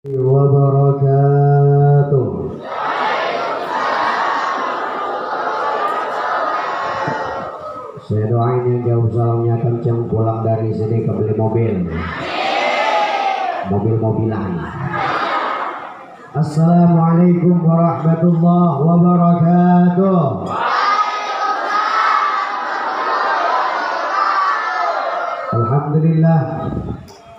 wabarakatuh. Saya doain yang jauh salamnya kencang pulang dari sini ke beli mobil-mobilan. Assalamualaikum warahmatullahi wabarakatuh. Alhamdulillah.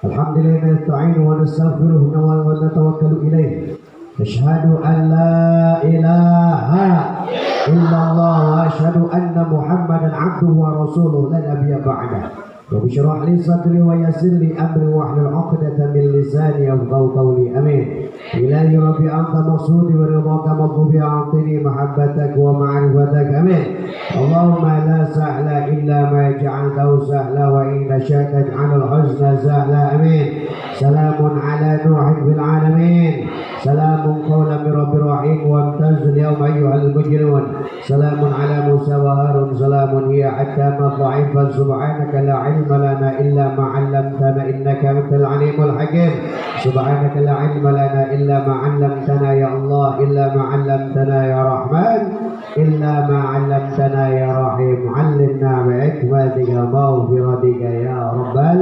Alhamdulillah nasta'inu wa nastaghfiruh wa natawakkalu ilaih. Asyhadu an la ilaha illallah wa asyhadu anna Muhammadan abduhu wa rasuluh la nabiyya ba'dah. Rabbi shrah li sadri wa yassir li amri wahlul 'uqdatam min lisani yafqahu qawli. Amin. Ilahi rabbi anta maqsudi wa ridhaka matlubi a'tini mahabbatak wa ma'rifatak. Amin. Allahumma la sahla illa ma ja'altahu sahla wa inna syi'ta taj'alul huzna sahla. Amin. Salamun ala nuhin fil alamin. Salamun qawlan min rabbir rahim wa amtazul yawma ayyuhal mujrimun. Salamun ala Musa wa Harun. Salamun hiya hatta matla'in fa subhanaka la ilma lana illa ma 'allamtana innaka antal alimul hakim. Subhanaka la ilma lana illa ma 'allamtana ya Allah illa ma 'allamtana ya Rahman illa ma 'allamtana ya Rahim. 'Allimna bi hikmatika wa maghfiratika ya Rabbal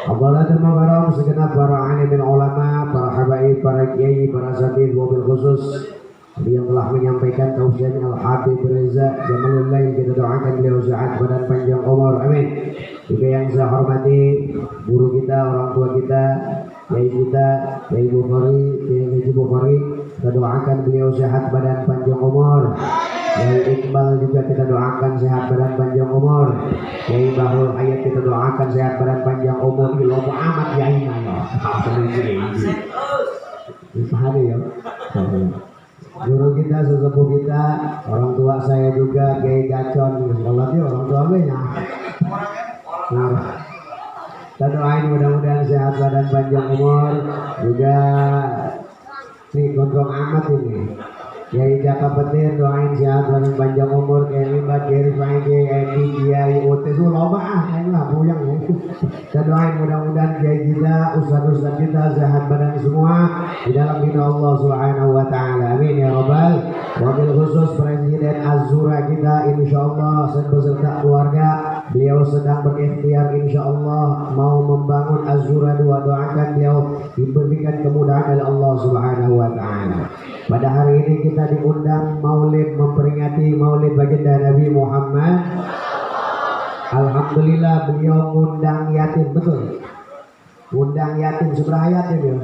Abdallah dan Mabaram segenap para alim ulama, para habaib, para kiai, para asatidz, wabil khusus yang telah menyampaikan tausiahnya Al-Habib Reza Jamalullah, yang kita doakan beliau sehat badan panjang umur, amin. Juga yang saya hormati guru kita, orang tua kita, kiai kita, Kiai Bukhari, Kiai Haji Bukhari, kita doakan beliau sehat badan panjang umur. Kiai Iqbal juga kita doakan sehat badan panjang umur. Kiai Bahrul Hayat kita doakan sehat badan panjang umur. Ilomo amat ya ini ya. Guru kita, sesepuh kita, orang tua saya juga Kiai Gacon. Sekolahnya orang tua banyak. Nah, kita doain mudah-mudahan sehat badan panjang umur. Juga nih gondrong amat ini. Kiai Jaka Petir doain sehat dan panjang umur. Kiai Libat, Kiai Rifai, Kiai Edi, Kiai Otes, loba lah puyang ya. Kita doain mudah-mudahan Kiai kita, ustaz-ustaz kita sehat badan semua di dalam ridha Allah Subhanahu wa taala. Amin ya rabbal. Wabil khusus Presiden Azura kita insyaallah beserta keluarga, beliau sedang berikhtiar insyaallah mau membangun Azura 2. Doakan beliau diberikan kemudahan oleh Allah Subhanahu wa taala. Pada hari ini kita diundang maulid, memperingati maulid baginda Nabi Muhammad. Alhamdulillah beliau ngundang yatim, betul. Ngundang yatim, seberapa yatim ya?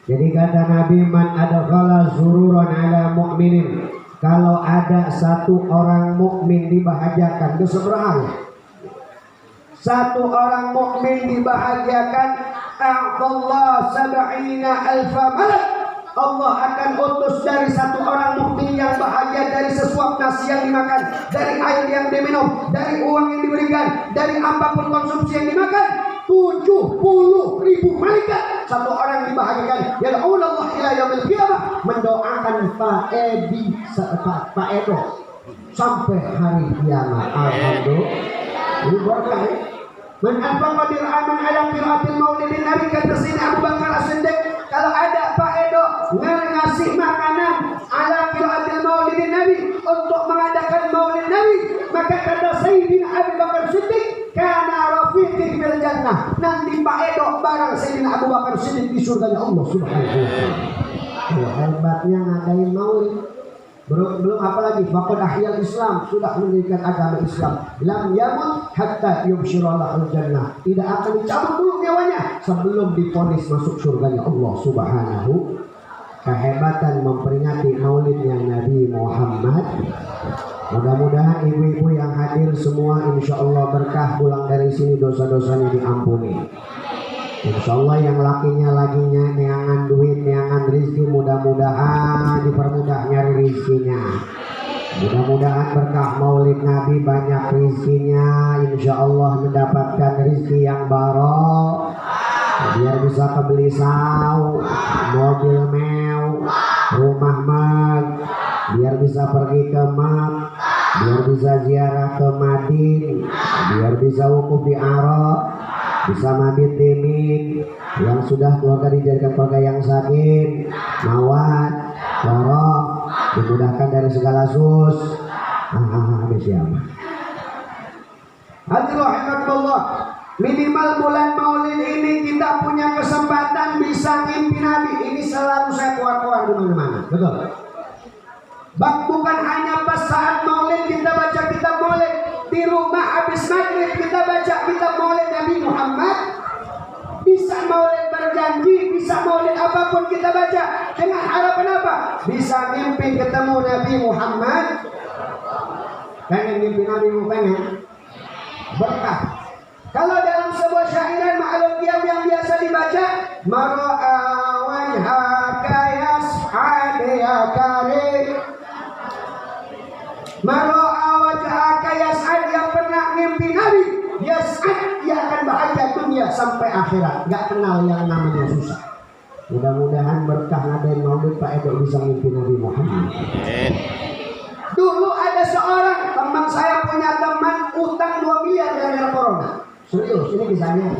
Jadi kata Nabi, man adkhala sururan ala mu'minin, kalau ada satu orang mukmin dibahagiakan, itu seberapa? Satu orang mukmin dibahagiakan, a'tallah sab'ina alfa malak. Allah akan utus dari satu orang mukmin yang bahagia dari sesuap nasi yang dimakan, dari air yang diminum, dari uang yang diberikan, dari apapun konsumsi yang dimakan, 70.000 malaikat satu orang dibahagiakan. Ya Allah ila yaumil qiyamah, mendoakan Pak Edo sampai hari kiamat. Alhamdulillah. Ini berkah ya. Man anfaqa dir'aman ala qiraatil maulidin Nabi, kata Sayyidina Abu Bakar As-Siddiq, kalau ada Pak Edo ngasih makanan ala qiraatil maulidin Nabi, untuk mengadakan maulid Nabi, maka kata Sayyidina Abu Bakar As-Siddiq, kana rafiqi fil jannah, nanti Pak Edo bareng Sayyidina Abu Bakar As-Siddiq di surganya Allah Subhanahu wa taala. Hebatnya ngadain maulid. Belum apalagi faqad ahyal Islam, sudah mendirikan agama Islam. Lam yamut hatta yubsyirallahu jannah, tidak akan dicabut dulu nyawanya sebelum divonis masuk surganya Allah Subhanahu. Kehebatan memperingati maulidnya Nabi Muhammad. Mudah-mudahan ibu-ibu yang hadir semua insya Allah berkah, pulang dari sini dosa-dosanya diampuni. Insya Allah yang lakinya lagi neangan duit, neangan rizki, mudah-mudahan dipermudah nyari rizkinya. Mudah-mudahan berkah maulid Nabi banyak rizkinya, insya Allah mendapatkan rizki yang barok, biar bisa kebeli saw, mobil mew, rumah mag, biar bisa pergi ke Mak, biar bisa ziarah ke Madin, biar bisa wukuf di Arab, bisa mabit timin yang sudah keluarga dijadikan keluarga yang sakin, mawat, dorong, dimudahkan dari segala sus. Habis siapa? Hadirin rahimakumullah, minimal bulan Maulid ini kita punya kesempatan bisa ngimpi Nabi. Ini selalu saya keluar-keluar di mana-mana, betul? Bukan hanya pas saat Maulid kita baca kitab Maulid, di rumah habis maghrib kita baca kitab Maulid Nabi Muhammad. Bisa Maulid berjanji, bisa Maulid apapun kita baca dengan harapan apa? Bisa mimpi ketemu Nabi Muhammad. Pengen mimpi Nabi Muhammad? Berkah. Kalau dalam sebuah syairan ma'lum yang biasa dibaca, mara'a wajhaka yas'ad ya karim, mara'a wajhaka yas'ad, yang pernah mimpi Nabi yas'ad, dia akan bahagia dunia sampai akhirat, gak kenal yang namanya susah. Mudah-mudahan berkah ngadain Maulid Pak Edo bisa mimpi Nabi Muhammad. Dulu ada seorang teman saya, punya teman utang 2 miliar gara-gara corona. Serius, ini kisahnya.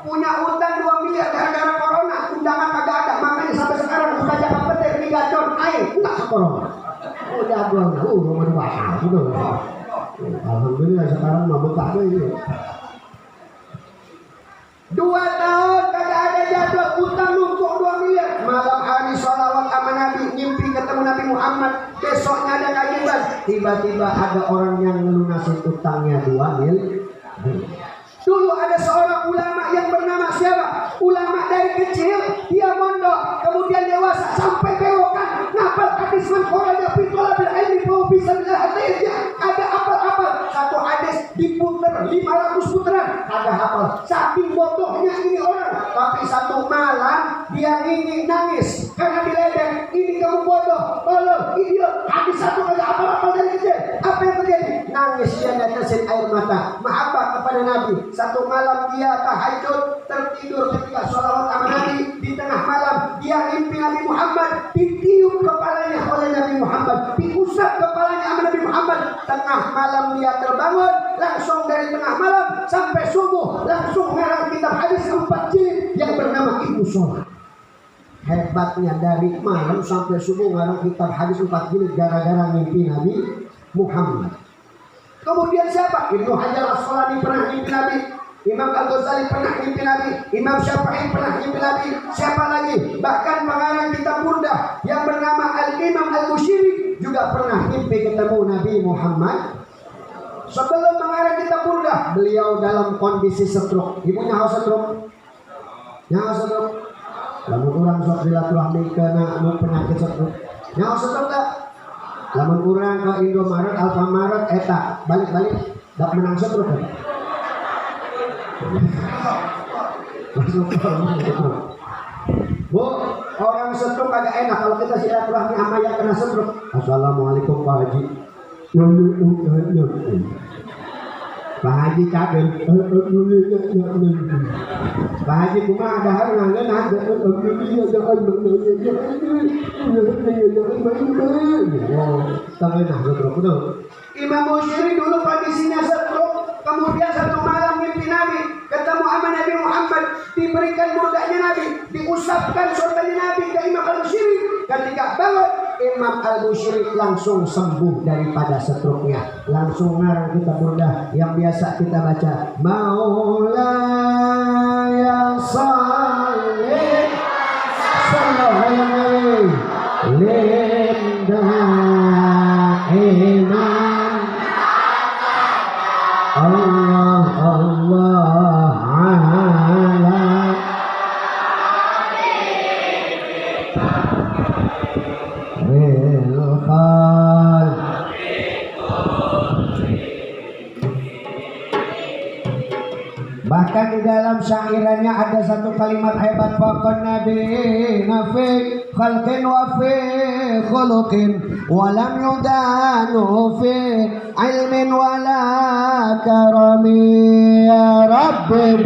Punya utang 2 miliar gara-gara corona, undangan kagak ada, makanya sampai sekarang Ustaz Jaka Petir ini gacor air, enggak ke corona. Udah nomor 2 gitu. Alhamdulillah sekarang mau buka ini. 2 tahun kagak ada jadwal, utang numpuk 2 miliar. Malam hari sholawat sama Nabi, mimpi ketemu Nabi Muhammad, besoknya ada kajian, tiba-tiba ada orang yang melunasin utangnya 2 miliar. Dulu ada seorang ulama yang bernama siapa? Ulama dari kecil dia mondok, kemudian dewasa sampai bewokan, ngapal hadis man kharaja fi thalabil ilmi fa bisa bilahatinya. Ada apal-apal satu hadis diputer 500 putaran, ada hafal. Saking bodohnya ini orang, tapi satu malam dia ini nangis karena diledek. Ini kamu bodoh, tolol, idiot. Hadis satu kali apal-apal dari kecil. Apa yang terjadi? Nangis dia netesin air mata. Mahabbah kepada Nabi. Satu malam dia tahajud, tertidur ketika sholawat sama Nabi. Di tengah malam dia mimpi Nabi Muhammad, ditiup kepalanya oleh Nabi Muhammad, diusap kepalanya sama Nabi Muhammad. Tengah malam dia terbangun, langsung dari tengah malam sampai subuh langsung ngarang kitab hadis 4 jilid yang bernama Ibnu Sholat. Hebatnya dari malam sampai subuh ngarang kitab hadis 4 jilid gara-gara mimpi Nabi Muhammad. Kemudian siapa? Ibnu Hajar Asqalani pernah mimpi Nabi, Imam Al-Ghazali pernah mimpi Nabi, Imam Syafi'i pernah mimpi Nabi. Siapa lagi? Bahkan pengarang kitab Burdah yang bernama Al-Imam Al-Bushiri juga pernah mimpi ketemu Nabi Muhammad. Sebelum mengarang kitab Burdah, beliau dalam kondisi stroke. Ibunya haus stroke. Yang haus stroke. Lamun orang sok silaturahmi kena penyakit stroke. Yang haus stroke tak? Lamun urang ke Indomaret, Alfamaret, eta balik-balik dak menang stroke. Bu, orang stroke agak enak kalau kita silaturahmi sama yang kena stroke. Assalamualaikum Pak Haji. Pak Haji kabel. Pak Haji kumaha ada hal ngangen ada. Imam Bushiri dulu kondisinya stroke, kemudian satu malam mimpi Nabi, ketemu sama Nabi Muhammad, diberikan mudahnya Nabi, diusapkan surganya Nabi ke Imam Al-Bushiri. Ketika bangun, Imam Al-Bushiri langsung sembuh daripada stroke-nya. Langsung ngarang kitab Burdah yang biasa kita baca, Maulaya Salih Sallallahu Linda Iman Allah Allah ala Bilkhal. Bahkan di dalam syairannya ada satu kalimat hebat, faqan nabi nafi khalqin wa fi khuluqin wa lam yudanu fi ilmin wa la karami ya rabbi.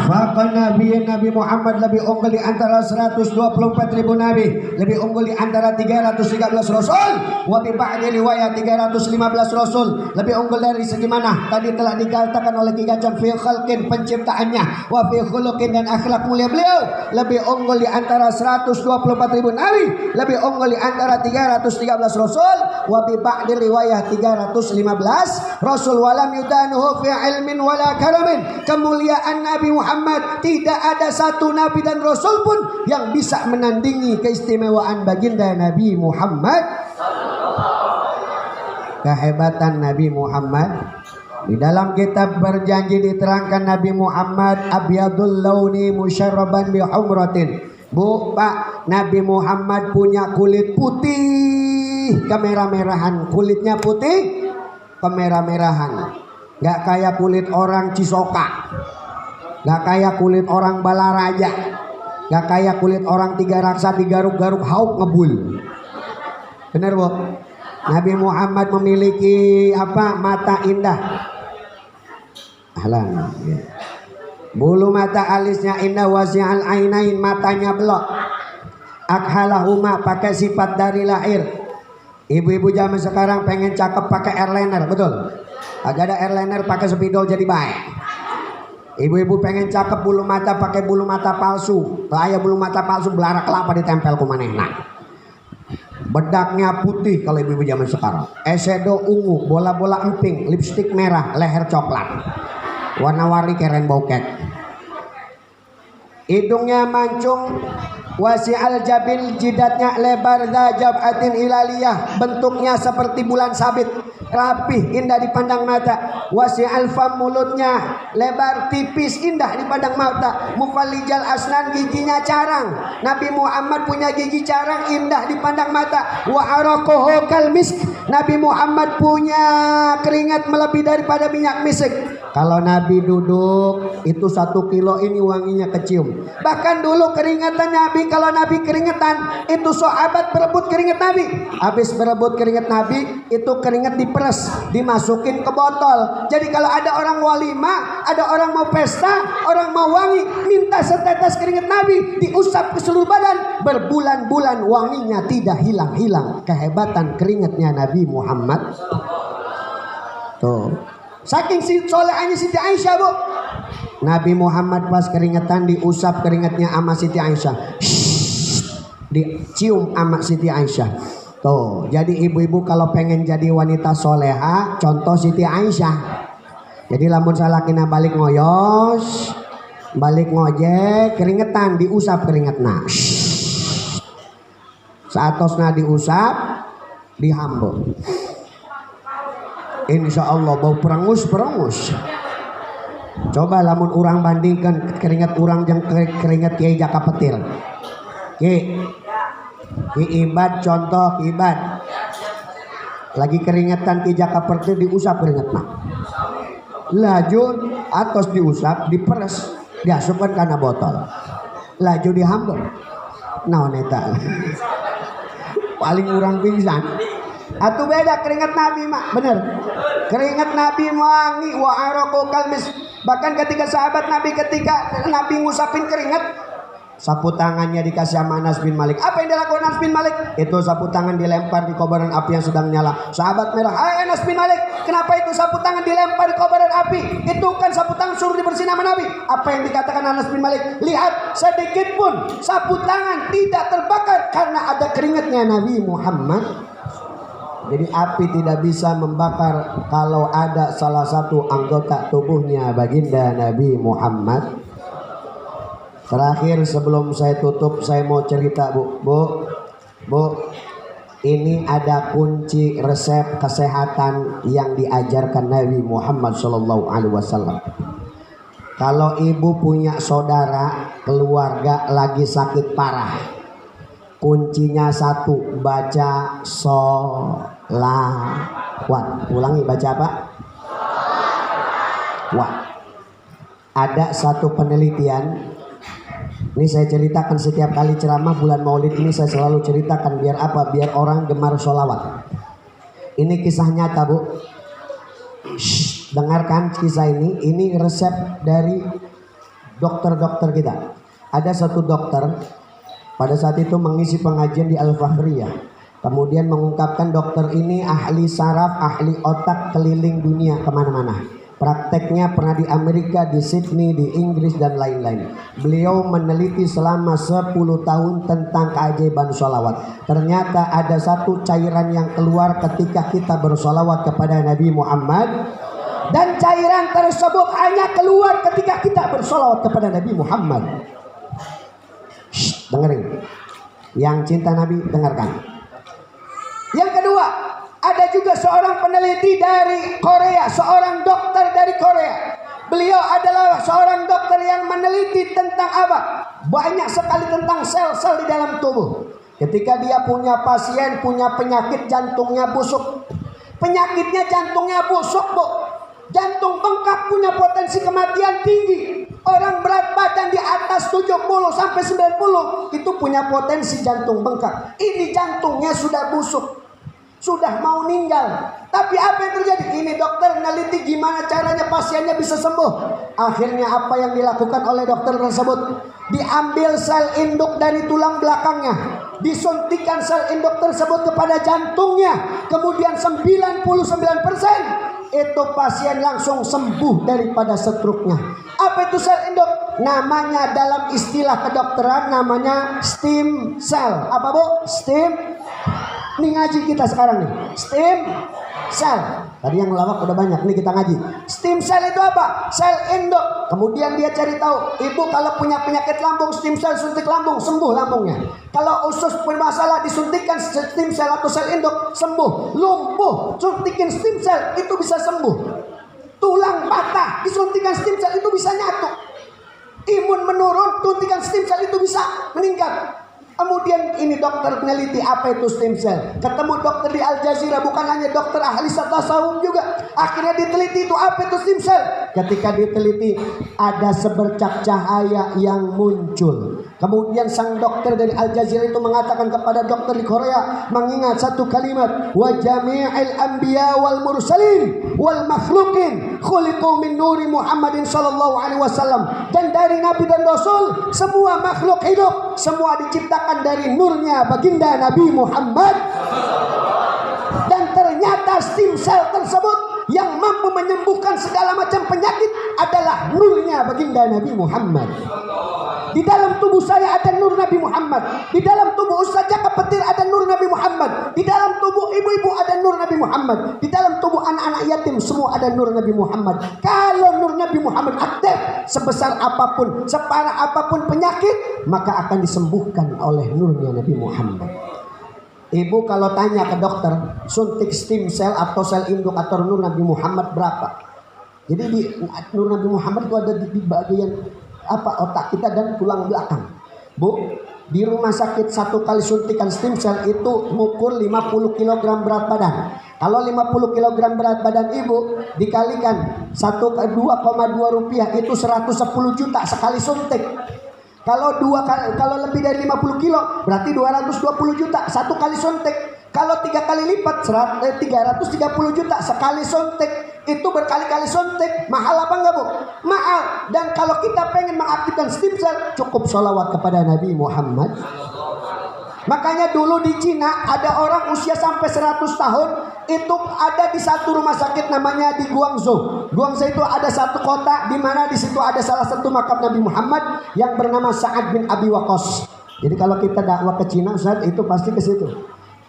Faqan nabi Nabi Muhammad lebih unggul di antara 124.000 nabi, lebih unggul di antara 313 rasul. Wa bi ba'di riwayat 315 rasul. Lebih unggul dari segi mana? Tadi telah dikatakan oleh Ki Gajah fi khalqin, penciptaannya, wa fi khuluqin, dan akhlak mulia beliau. Lebih unggul di antara 124.000 nabi, lebih unggul di antara 313 rasul. Wa bi ba'di riwayat 315 rasul. Walam yudanuhu fi ilmin wala karamin. Kemuliaan Nabi Muhammad, tidak ada satu nabi dan rasul pun yang bisa menandingi keistimewaan baginda Nabi Muhammad. Kehebatan Nabi Muhammad, di dalam kitab berjanji diterangkan Nabi Muhammad abyadul launi musyarraban bi humratin. Bu, Pak, Nabi Muhammad punya kulit putih kemerah-merahan. Kulitnya putih kemerah-merahan. Gak kayak kulit orang Cisoka, gak kayak kulit orang Balaraja, gak kayak kulit orang Tiga Raksa digaruk-garuk hauk ngebul. Benar, Bu? Nabi Muhammad memiliki apa? Mata indah. Ahlan. Bulu mata alisnya indah, wasi'al ainain, matanya belok. Akhalahuma, pakai sifat dari lahir. Ibu-ibu zaman sekarang pengen cakep pakai airliner, betul? Agak ada airliner pakai spidol jadi baik. Ibu-ibu pengen cakep bulu mata pakai bulu mata palsu. Laya bulu mata palsu belarak kelapa ditempel ku manehna. Bedaknya putih kalau ibu-ibu zaman sekarang. Eyeshadow ungu, bola-bola emping, lipstik merah, leher coklat. Warna-warni keren bokek. Hidungnya mancung, wasi'al jabil, jidatnya lebar, zajabatin ilaliyah, bentuknya seperti bulan sabit, rapih, indah dipandang mata. Wasi'al fam, mulutnya lebar, tipis, indah dipandang mata. Mufallijal asnan, giginya carang. Nabi Muhammad punya gigi carang, indah dipandang mata. Wa araquhu kal misk, Nabi Muhammad punya keringat melebihi daripada minyak misik. Kalau Nabi duduk itu 1 kilo ini wanginya kecium. Bahkan dulu keringatan Nabi, kalau Nabi keringetan itu sahabat berebut keringat Nabi. Habis berebut keringat Nabi itu keringat diperes, dimasukin ke botol. Jadi kalau ada orang walimah, ada orang mau pesta, orang mau wangi, minta setetes keringat Nabi diusap ke seluruh badan, berbulan-bulan wanginya tidak hilang-hilang. Kehebatan keringatnya Nabi Muhammad. Tuh. Saking solehannya Siti Aisyah, Bu. Nabi Muhammad pas keringetan diusap keringatnya sama Siti Aisyah. Dicium sama Siti Aisyah. Tuh, jadi ibu-ibu kalau pengen jadi wanita soleha, contoh Siti Aisyah. Jadi lamun salakina balik ngoyos, balik ngojek, keringetan diusap keringetna. Saatosna diusap, dihambur. Insya Allah bau perengus. Coba lamun orang bandingkan keringat orang yang keringat Kiai Jaka Petir. Ki Ibad, contoh Ki Ibad lagi keringetan Ki Jaka Petir diusap keringetna. Laju atos diusap, diperes, diasupkan karena botol. Laju dihambur. Naon eta? Paling orang pingsan. Atau beda keringat Nabi mak, bener. Keringat Nabi wangi, wa araqu kalmis. Bahkan ketika sahabat Nabi, ketika Nabi ngusapin keringat, sapu tangannya dikasih sama Anas bin Malik. Apa yang dilakukan Anas bin Malik? Itu sapu tangan dilempar di kobaran api yang sedang nyala. Sahabat merah, hai Anas bin Malik, kenapa itu sapu tangan dilempar di kobaran api? Itu kan sapu tangan suruh dibersihin sama Nabi. Apa yang dikatakan Anas bin Malik? Lihat, sedikit pun sapu tangan tidak terbakar karena ada keringatnya Nabi Muhammad. Jadi api tidak bisa membakar kalau ada salah satu anggota tubuhnya baginda Nabi Muhammad. Terakhir sebelum saya tutup, saya mau cerita, Bu. Ini ada kunci resep kesehatan yang diajarkan Nabi Muhammad SAW. Kalau ibu punya saudara, keluarga lagi sakit parah, kuncinya satu, baca sholawat. Ulangi, baca apa? Wah, ada satu penelitian. Ini saya ceritakan setiap kali ceramah bulan Maulid ini, saya selalu ceritakan biar apa? Biar orang gemar sholawat. Ini kisah nyata, Bu. Dengarkan kisah ini. Ini resep dari dokter-dokter kita. Ada satu dokter pada saat itu mengisi pengajian di Al-Fakhriyah. Kemudian mengungkapkan dokter ini ahli saraf, ahli otak keliling dunia kemana-mana. Prakteknya pernah di Amerika, di Sydney, di Inggris dan lain-lain. Beliau meneliti selama 10 tahun tentang keajaiban sholawat. Ternyata ada satu cairan yang keluar ketika kita bersolawat kepada Nabi Muhammad. Dan cairan tersebut hanya keluar ketika kita bersolawat kepada Nabi Muhammad. Shh, dengerin. Yang cinta Nabi, dengarkan. Yang kedua, ada juga seorang peneliti dari Korea, seorang dokter dari Korea. Beliau adalah seorang dokter yang meneliti tentang apa? Banyak sekali tentang sel-sel di dalam tubuh. Ketika dia punya pasien, punya penyakit jantungnya busuk. Penyakitnya jantungnya busuk, Bu. Jantung bengkak, punya potensi kematian tinggi. Orang berat badan di atas 70 sampai 90 itu punya potensi jantung bengkak. Ini jantungnya sudah busuk, sudah mau meninggal. Tapi apa yang terjadi? Ini dokter meneliti gimana caranya pasiennya bisa sembuh. Akhirnya apa yang dilakukan oleh dokter tersebut? Diambil sel induk dari tulang belakangnya, disuntikan sel induk tersebut kepada jantungnya. Kemudian 99% itu pasien langsung sembuh daripada stroke-nya. Apa itu sel induk? Namanya dalam istilah kedokteran namanya stem cell. Apa, Bu? Stem. Ini ngaji kita sekarang nih. Stem cell. Tadi yang ngelawak udah banyak, nih kita ngaji. Stem cell itu apa? Sel induk. Kemudian dia cari tahu, ibu kalau punya penyakit lambung, stem cell suntik lambung, sembuh lambungnya. Kalau usus bermasalah, disuntikkan stem cell atau sel induk, sembuh. Lumpuh, suntikin stem cell, itu bisa sembuh. Tulang patah, disuntikan stem cell, itu bisa nyatu. Imun menurun, suntikan stem cell, itu bisa meningkat. Kemudian ini dokter peneliti apa itu stem cell. Ketemu dokter di Al Jazeera, bukan hanya dokter ahli tasawuf juga. Akhirnya diteliti itu apa itu stem cell. Ketika diteliti ada sebercak cahaya yang muncul. Kemudian sang dokter dari Al Jazeera itu mengatakan kepada dokter di Korea, mengingat satu kalimat, wa jami'il anbiya wal mursalin wal makhluqin khuliqu min nuri Muhammadin sallallahu alaihi wasallam. Dan dari nabi dan rasul, semua makhluk hidup, semua diciptakan dari nurnya baginda Nabi Muhammad. Dan ternyata stem cell tersebut yang mampu menyembuhkan segala macam penyakit adalah nurnya baginda Nabi Muhammad. Di dalam tubuh saya ada nur Nabi Muhammad. Di dalam tubuh Ustaz Jaka Petir ada nur Nabi Muhammad. Di dalam tubuh ibu-ibu ada nur Nabi Muhammad. Di dalam tubuh anak-anak yatim semua ada nur Nabi Muhammad. Kalau nur Nabi Muhammad aktif, sebesar apapun, separah apapun penyakit, maka akan disembuhkan oleh nurnya Nabi Muhammad. Ibu kalau tanya ke dokter, suntik stem cell atau sel induk atau nur Nabi Muhammad berapa? Jadi di nur Nabi Muhammad itu ada di bagian apa otak kita dan tulang belakang. Bu, di rumah sakit satu kali suntikan stem cell itu mengukur 50 kg berat badan. Kalau 50 kg berat badan ibu dikalikan 2,2 rupiah itu 110 juta sekali suntik. Kalau lebih dari 50 kilo berarti 220 juta satu kali suntik. Kalau 3 kali lipat 330 juta sekali suntik. Itu berkali-kali suntik. Mahal apa enggak, Bu? Mahal. Dan kalau kita pengen mengaktifkan stem cell, cukup sholawat kepada Nabi Muhammad. Makanya dulu di Cina ada orang usia sampai 100 tahun itu ada di satu rumah sakit namanya di Guangzhou. Guangzhou itu ada satu kota di mana di situ ada salah satu makam Nabi Muhammad yang bernama Sa'ad bin Abi Waqqas. Jadi kalau kita dakwah ke Cina, Ustaz, itu pasti ke situ.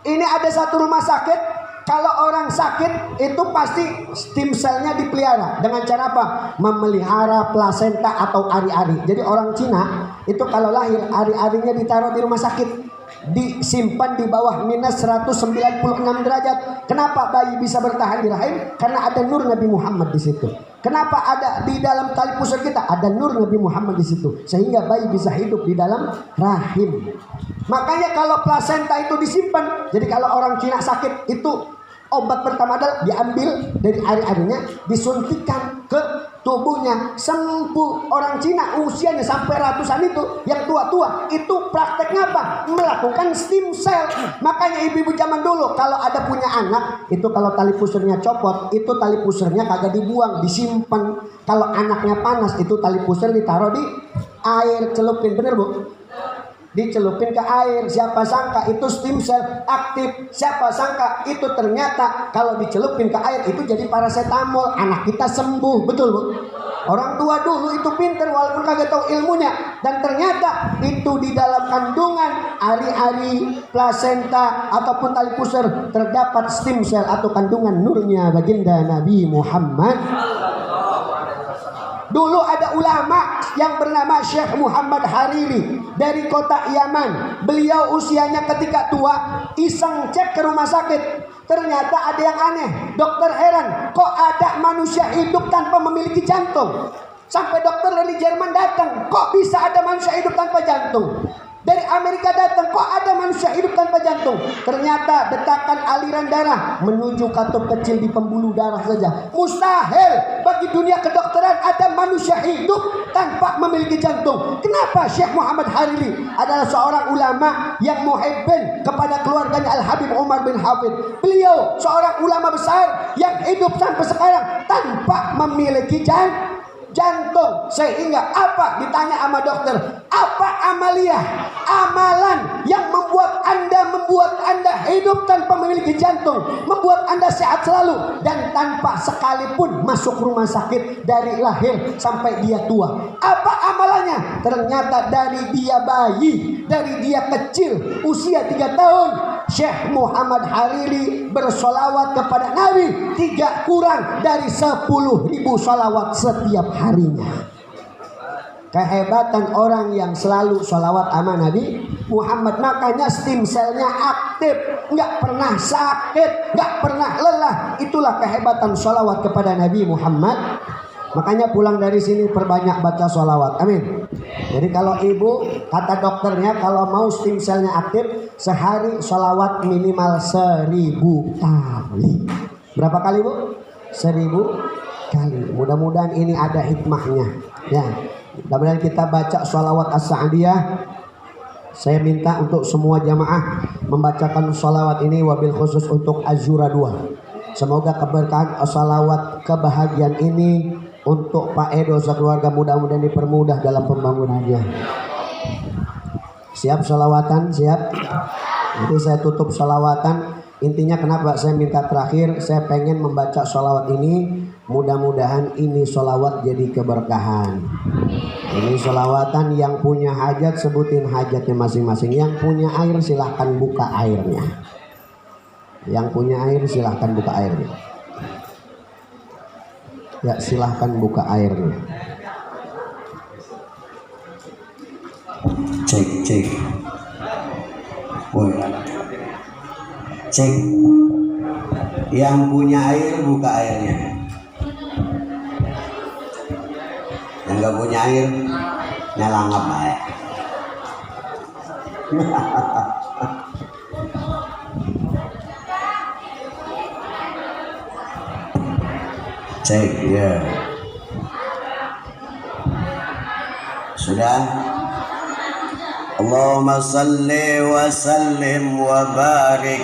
Ini ada satu rumah sakit. Kalau orang sakit itu pasti stem cell-nya dipelihara dengan cara apa? Memelihara plasenta atau ari-ari. Jadi orang Cina itu kalau lahir ari-arinya ditaruh di rumah sakit, disimpan di bawah minus 196 derajat. Kenapa bayi bisa bertahan di rahim? Karena ada nur Nabi Muhammad di situ. Kenapa ada di dalam tali pusar kita? Ada nur Nabi Muhammad di situ, sehingga bayi bisa hidup di dalam rahim. Makanya kalau plasenta itu disimpan, jadi kalau orang Cina sakit itu obat pertama adalah diambil dari ari-arinya, disuntikan ke tubuhnya, sembuh. Orang Cina usianya sampai ratusan itu, yang tua-tua itu prakteknya apa? Melakukan stem cell. Makanya ibu-ibu zaman dulu kalau ada punya anak, itu kalau tali pusarnya copot, itu tali pusarnya kagak dibuang, disimpan. Kalau anaknya panas, itu tali pusar ditaruh di air celupin, bener Bu? Dicelupin ke air, siapa sangka itu stem cell aktif, siapa sangka itu ternyata kalau dicelupin ke air itu jadi paracetamol, anak kita sembuh, betul Bu? Orang tua dulu itu pinter walaupun kagak tahu ilmunya, dan ternyata itu di dalam kandungan ari-ari, plasenta ataupun tali pusar terdapat stem cell atau kandungan nurnya baginda Nabi Muhammad. Dulu ada ulama yang bernama Syekh Muhammad Hariri dari kota Yaman. Beliau usianya ketika tua, iseng cek ke rumah sakit. Ternyata ada yang aneh. Dokter heran, kok ada manusia hidup tanpa memiliki jantung? Sampai dokter dari Jerman datang, kok bisa ada manusia hidup tanpa jantung? Dari Amerika datang, kok ada manusia hidup tanpa jantung? Ternyata detakan aliran darah menuju katup kecil di pembuluh darah saja. Mustahil bagi dunia kedokteran ada manusia hidup tanpa memiliki jantung. Kenapa? Syekh Muhammad Hariri adalah seorang ulama yang muhibbin kepada keluarganya Al-Habib Umar bin Hafid. Beliau seorang ulama besar yang hidup sampai sekarang tanpa memiliki jantung. Sehingga apa? Ditanya sama dokter, apa amalan yang membuat anda hidup tanpa memiliki jantung, membuat anda sehat selalu dan tanpa sekalipun masuk rumah sakit dari lahir sampai dia tua? Apa amalannya? Ternyata dari dia bayi, dari dia kecil usia 3 tahun, Syekh Muhammad Hariri bersolawat kepada Nabi tidak kurang dari 10.000 solawat setiap harinya. Kehebatan orang yang selalu solawat sama Nabi Muhammad, makanya stem cellnya aktif, nggak pernah sakit, nggak pernah lelah. Itulah kehebatan solawat kepada Nabi Muhammad. Makanya pulang dari sini perbanyak baca solawat. Amin. Jadi kalau ibu, kata dokternya, kalau mau stem cellnya aktif, sehari solawat minimal 1000 kali. Berapa kali Bu? 1000 kali. Mudah-mudahan ini ada hikmahnya. Ya, mudah-mudahan kita baca solawat as-sa'diyah. Saya minta untuk semua jamaah membacakan solawat ini, wabil khusus untuk Azura 2. Semoga keberkahan solawat kebahagiaan ini untuk Pak Edo sekeluarga mudah-mudahan dipermudah dalam pembangunannya. Siap solawatan? Siap? Nanti saya tutup solawatan. Intinya kenapa saya minta terakhir, saya pengen membaca solawat ini. Mudah-mudahan ini solawat jadi keberkahan. Ini solawatan, yang punya hajat sebutin hajatnya masing-masing. Yang punya air silahkan buka airnya. Yang punya air silahkan buka airnya. Ya, silahkan buka airnya. Cek. Woi. Cek. Yang punya air buka airnya. Yang nggak punya air nyalangap aja. Cek ya. Sudah. Allahumma salli wa sallim wa barik.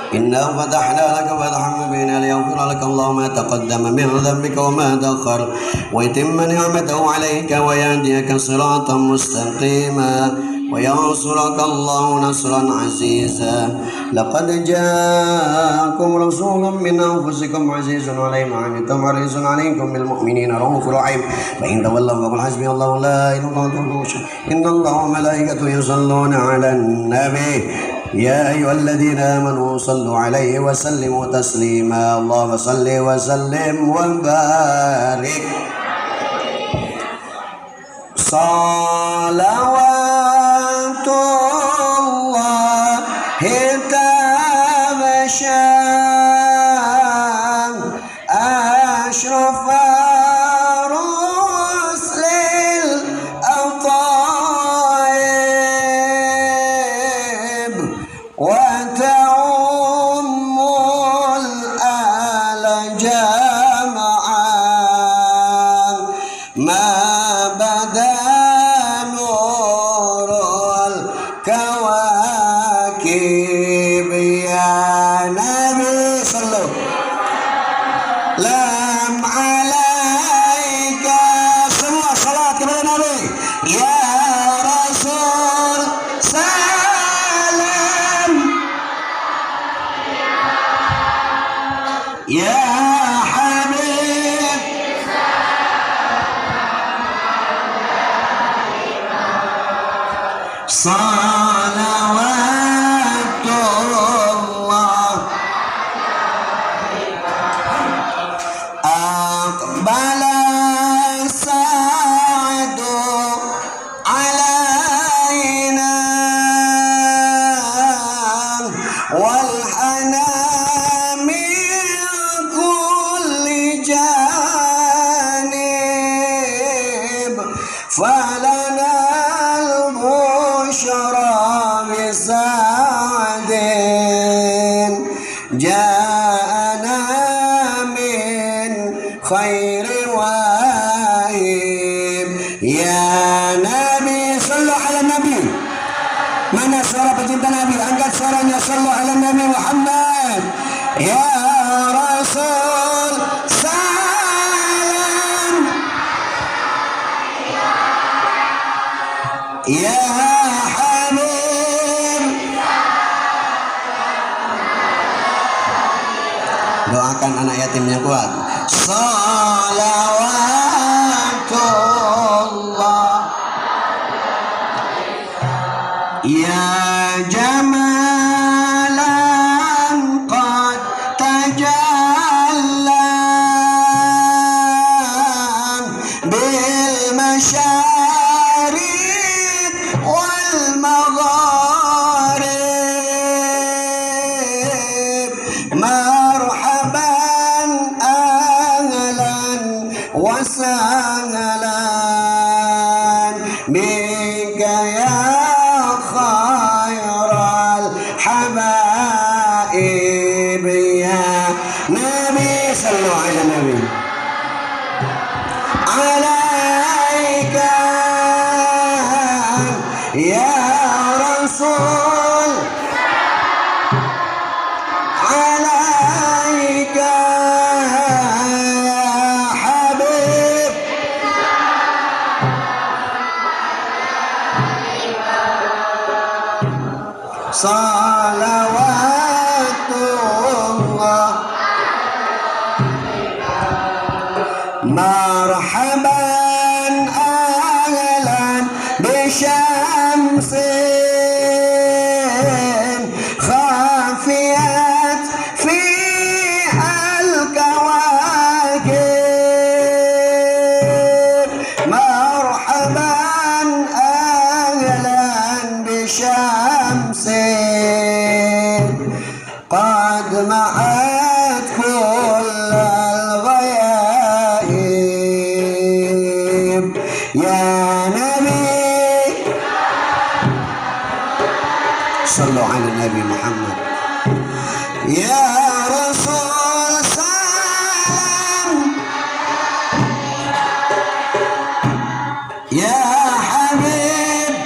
Inna fatahna laka fathan mubina liyaghfira laka Allahu ma taqaddama min dhanbika wa ma ta'akhkhar wa yutimma ni'matahu 'alayka wa yahdiyaka siratan mustaqima وينصرك الله نصرا عزيزا لقد جاءكم رسول من أنفسكم عزيز عليه ما عنتم حريص عليكم بالمؤمنين رؤوف رحيم فإن تولوا فقل حسبي الله لا إله إلا هو إن الله وملائكته يصلون على النبي يا أيها الذين آمنوا صلوا عليه وسلموا تسليما اللهم صل وسلم وبارك صلوات الله تبشر أشرف رسل الأطيب وتعم الآل جمعا ما بدا نور salawatullah aqbala sa'du alaina wal hana min kulli janib falana بسعد جاءنا من خير واهب يا نبي صلوا على النبي. Mana suara pecinta Nabi? Angkat suaranya, sallu ala Nabi Muhammad. Ya Rasul salam, ya doakan anak yatim yang kuat. Salawatullah ya jamalan qad tajallan bil masyarid wal magharib wasahlan bika ya khairal habaib ya Nabi sallu ala Nabi alaika ya Rasul alaika salawatullah marhaban ahlan bisyamsin khafiyat fiha al-kawakib marhaban ahlan bisyamsin qad ma'at kull al-ghayaib ya Nabi sallu ala Nabi Muhammad ya Rasul salam ya Habib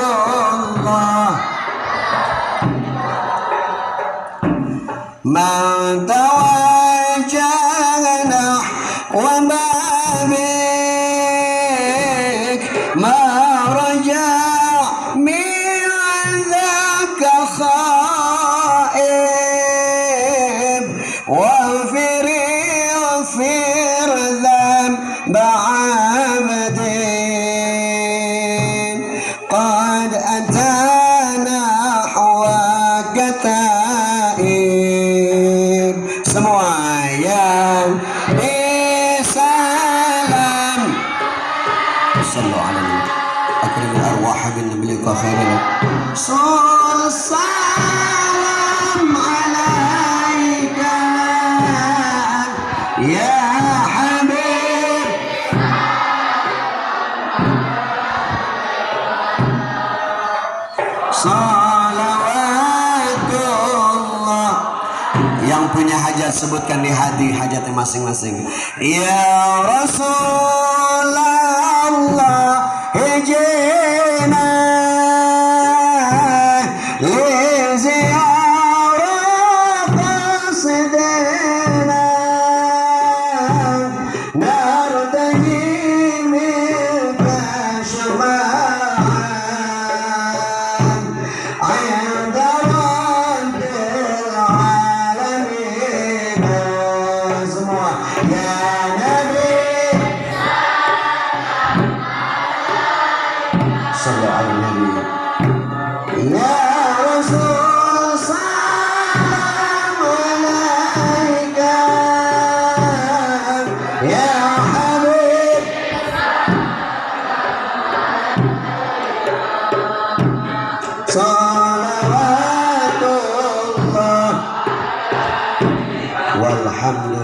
salawatullah ma tawajjahna wa babik ma raja' min dhaka khaib wa fir dhanb abdin qad atana hawaka ta'ib semua yang salam sallu ala nabi akrim arwah bin nabi khairan salam alaika ya habib salawatullah yang punya hajat sebutkan di hati hajatnya masing-masing ya Rasulullah hijina li ziyarat qasidina nartaji minka syafa'an ayda rabbil alamin semua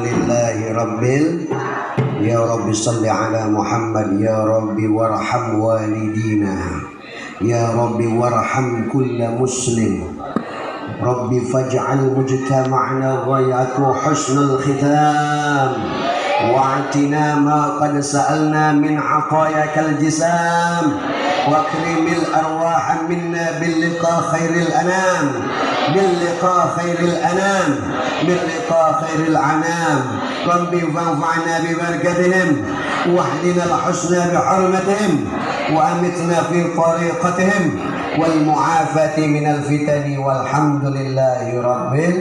Walhamdulillahi Rabbil. Ya Rabbi salli ala Muhammad. Ya Rabbi warham walidina. Ya Rabbi warham kulla muslim. Rabbi faj'al mujtama'na ghayatu husnul khitam. Wa'atina ma qad sa'alna min 'atayakal jisam. واكرم الأرواح منا باللقاء خير الأنام باللقاء خير الأنام باللقاء خير العنام ربي فانفعنا ببركتهم واهدنا الحسنى بحرمتهم وأمتنا في طريقتهم والمعافاة من الفتن والحمد لله رب العالمين.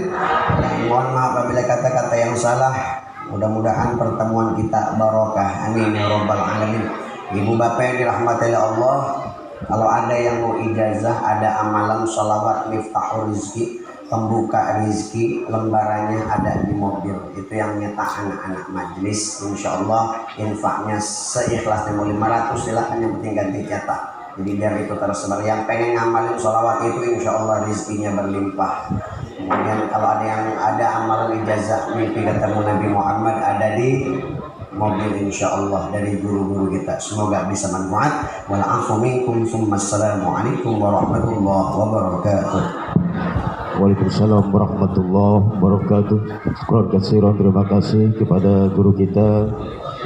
Mohon maaf apabila kata-kata yang salah. Mudah-mudahan pertemuan kita barokah. Amin ya rabbal alamin. Ibu bapak yang dirahmati oleh Allah, kalau ada yang mau ijazah, ada amalan sholawat miftahul rizki, pembuka rizki, lembarannya ada di mobil. Itu yang nyetak anak-anak majlis. Insya Allah infaknya seikhlasnya mau 500 silahkan, yang penting ganti cetak. Jadi biar itu tersebar. Yang pengen ngamalin sholawat itu insya Allah rizkinya berlimpah. Kemudian kalau ada yang ada amalan ijazah mimpi ketemu Nabi Muhammad, ada di mobil insyaallah dari guru-guru kita. Semoga bisa manfaat. Wal afu minkum. Assalamualaikum warahmatullahi wabarakatuh. Waalaikumsalam warahmatullahi wabarakatuh. Syukran katsiran, terima kasih kepada guru kita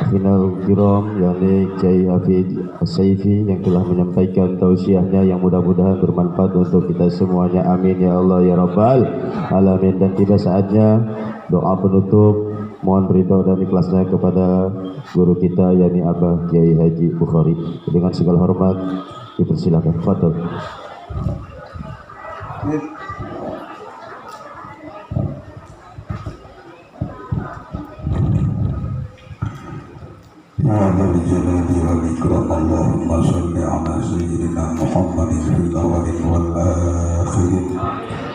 Final Kiram yakni Kiai Hafid As-Saifi yang telah menyampaikan tausiahnya yang mudah-mudahan bermanfaat untuk kita semuanya. Amin ya Allah ya Rabbal alamin. Dan tiba saatnya doa penutup. Mohon ridho dan ikhlasnya kepada guru kita yakni Abah Kiai Haji Bukhari. Dengan segala hormat dipersilakan. Fadhil. Ya Dzal Jalali wal Ikram, Allahumma shalli ala sayyidina Muhammadin fil awwalin wal akhirin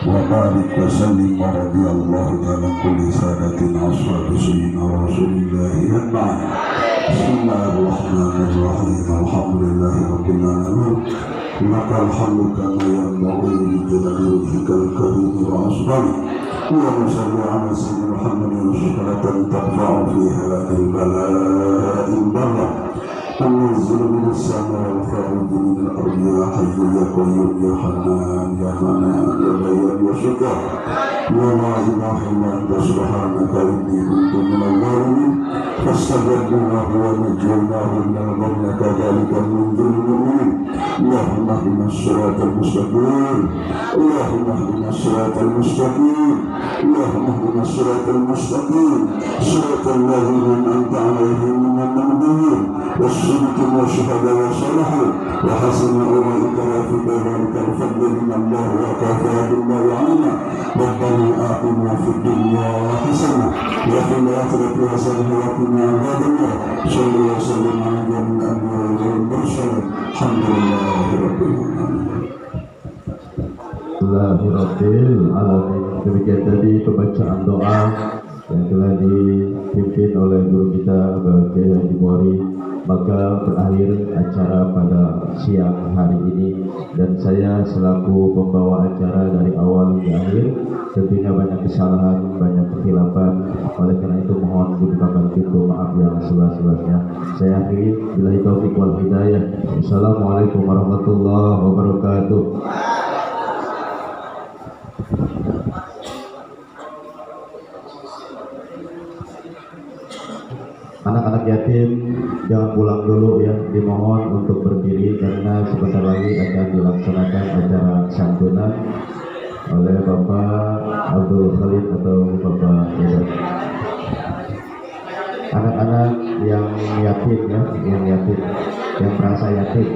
wa barik wa sallim wa radiyallahu ta'ala kulli sadatin ashabi sayyidina Rasulillahi ajma'in. Bismillahirrahmanirrahim. Alhamdulillahi rabbil alamin. Lakal hamdu kama yanbaghi li jalali wajhikal karim wa asbari. اللهم صل على سيدنا محمد صلاة ترفع فيها البلاء البر تنزل من السماء والخارج من الأرض يا حي يا قيوم يا حنان يا منان يا بيان يا شكر يا لا إله إلا أنت سبحانك إني كنت من الظالمين فاستجبناه ونجيناه من الغم كذلك ننجي المؤمنين. اللهم اهدنا الصراط المستقيم اللهم اهدنا الصراط المستقيم اللهم اهدنا الصراط المستقيم صراط الذين أنعمت عليهم من النبيين والصديقين والشهداء والصالحين وحسن أولئك رفيقا. ذلك الفضل من الله وكفى بالله علينا. ربنا آتنا في الدنيا حسنة وفي الآخرة حسنة وقنا عذاب النار. صل وسلم على جميع الأنبياء والمرسلين. الحمد لله رب العالمين. Alhamdulillahirabbil alamin. Demikian tadi pembacaan doa yang telah dipimpin oleh guru kita Abah Kiai Haji Bukhari. Maka berakhir acara pada siang hari ini, dan saya selaku pembawa acara dari awal hingga akhir tentunya banyak kesalahan, banyak kekhilafan. Oleh karena itu mohon dibukakan pintu maaf yang sebesar-besarnya. Saya akhiri billahi taufiq wal hidayah. Wassalamualaikum warahmatullahi wabarakatuh. Anak-anak yatim jangan pulang dulu ya, dimohon untuk berdiri karena sebentar lagi akan dilaksanakan acara santunan oleh Bapak Abdul Khalid atau Bapak Eda. Anak-anak yang yatim ya, yang merasa yatim.